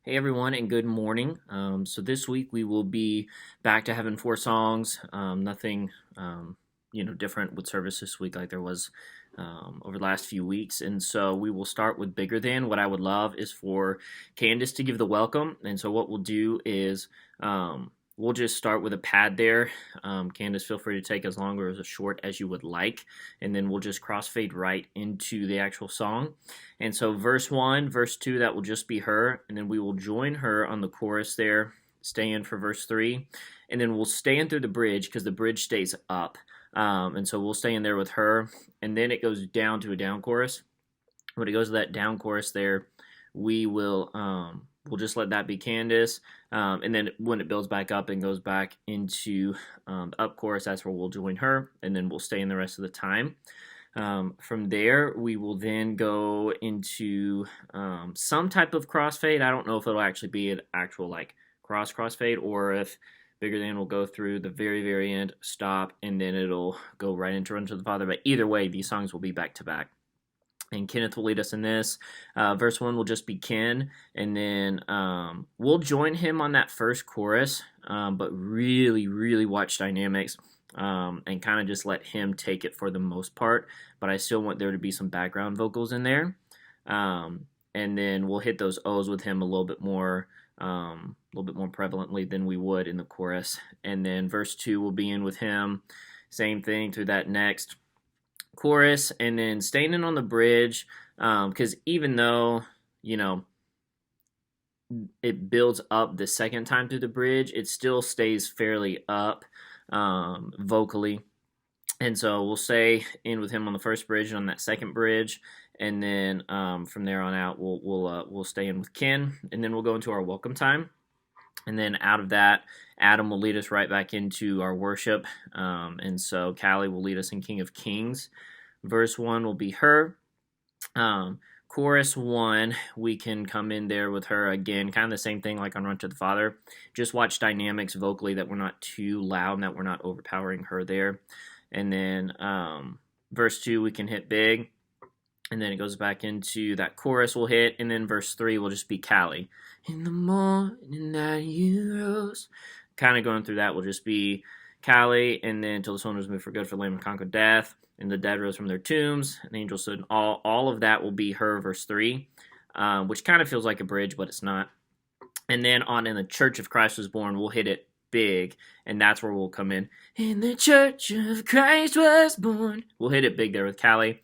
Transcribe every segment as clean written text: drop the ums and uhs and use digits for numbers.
Hey everyone, and good morning. So this week we will be back to having four songs. Nothing, different with service this week like there was over the last few weeks. And so we will start with Bigger Than. What I would love is for Candace to give the welcome. And so what we'll do is we'll just start with a pad there. Candace, feel free to take as long or as short as you would like, and then we'll just crossfade right into the actual song. And so verse 1, verse 2, that will just be her, and then we will join her on the chorus there, stay in for verse 3, and then we'll stay in through the bridge because the bridge stays up. And so we'll stay in there with her, and then it goes down to a down chorus. When it goes to that down chorus there, we'll just let that be Candace, and then when it builds back up and goes back into the up chorus, that's where we'll join her, and then we'll stay in the rest of the time. From there, we will then go into some type of crossfade. I don't know if it'll actually be an actual like crossfade or if Bigger Than will go through the very, very end, stop, and then it'll go right into Run to the Father. But either way, these songs will be back to back. And Kenneth will lead us in this. Verse 1 will just be Ken, and then we'll join him on that first chorus, but really, really watch dynamics and kind of just let him take it for the most part. But I still want there to be some background vocals in there. And then we'll hit those O's with him a little bit more prevalently than we would in the chorus. And then verse 2 will be in with him. Same thing through that next chorus, and then staying in on the bridge, because even though it builds up the second time through the bridge, it still stays fairly up vocally. And so we'll stay in with him on the first bridge and on that second bridge, and then from there on out we'll stay in with Ken, and then we'll go into our welcome time. And then out of that, Adam will lead us right back into our worship. And so Callie will lead us in King of Kings. Verse 1 will be her. Chorus 1, we can come in there with her again, kind of the same thing like on Run to the Father. Just watch dynamics vocally that we're not too loud and that we're not overpowering her there. And then verse 2, we can hit big. And then it goes back into that chorus we'll hit. And then verse 3 will just be Callie. In the morning that you rose. Kind of going through that will just be Callie. And then till the sun was moved for good, for the Lamb conquered death. And the dead rose from their tombs. And the angels stood. All of that will be her, verse 3. Which kind of feels like a bridge, but it's not. And then on In the Church of Christ was born, we'll hit it big. And that's where we'll come in. In the Church of Christ was born. We'll hit it big there with Callie.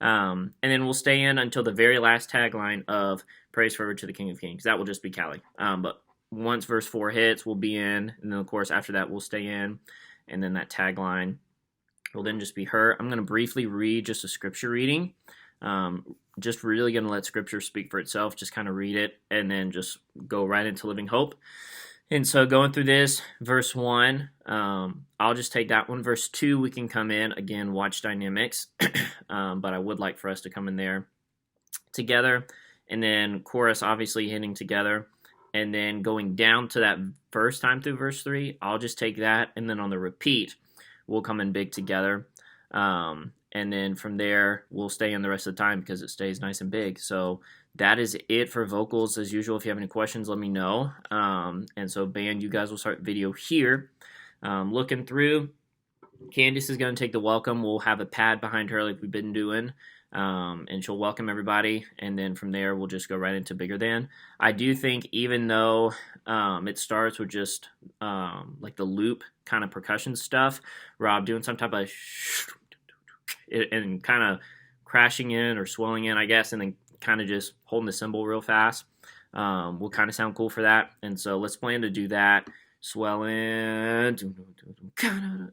And then we'll stay in until the very last tagline of Praise Forever to the King of Kings. That will just be Callie. But once verse 4 hits, we'll be in. And then, of course, after that, we'll stay in. And then that tagline will then just be her. I'm going to briefly read just a scripture reading. Just really going to let scripture speak for itself. Just kind of read it and then just go right into Living Hope. And so going through this, verse 1, I'll just take that one. Verse 2, we can come in. Again, watch dynamics. But I would like for us to come in there together. And then chorus, obviously, hitting together. And then going down to that first time through verse 3, I'll just take that. And then on the repeat, we'll come in big together. And then from there, we'll stay in the rest of the time because it stays nice and big. So that is it for vocals. As usual, if you have any questions, let me know. And so band, you guys will start video here. Looking through, Candace is going to take the welcome. We'll have a pad behind her like we've been doing. And she'll welcome everybody. And then from there, we'll just go right into Bigger Than. I do think even though it starts with just like the loop kind of percussion stuff, Rob doing some type of and kind of crashing in or swelling in, I guess, and then kind of just holding the cymbal real fast will kind of sound cool for that. And so let's plan to do that. Swell in, and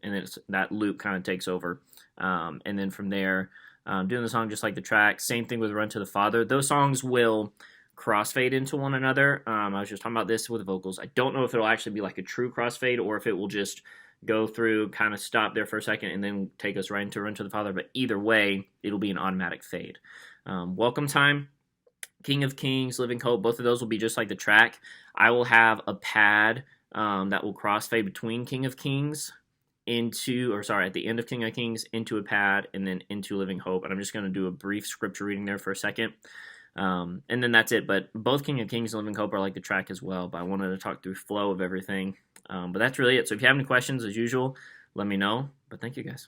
then that loop kind of takes over. And then from there, doing the song just like the track. Same thing with Run to the Father. Those songs will crossfade into one another. I was just talking about this with vocals. I don't know if it'll actually be like a true crossfade or if it will just go through, kind of stop there for a second, and then take us right into Run to the Father. But either way, it'll be an automatic fade. Welcome Time, King of Kings, Living Hope, both of those will be just like the track. I will have a pad that will crossfade between King of Kings at the end of King of Kings into a pad and then into Living Hope. And I'm just going to do a brief scripture reading there for a second. And then that's it. But both King of Kings and Living Hope are like the track as well. But I wanted to talk through flow of everything. But that's really it. So if you have any questions, as usual, let me know. But thank you guys.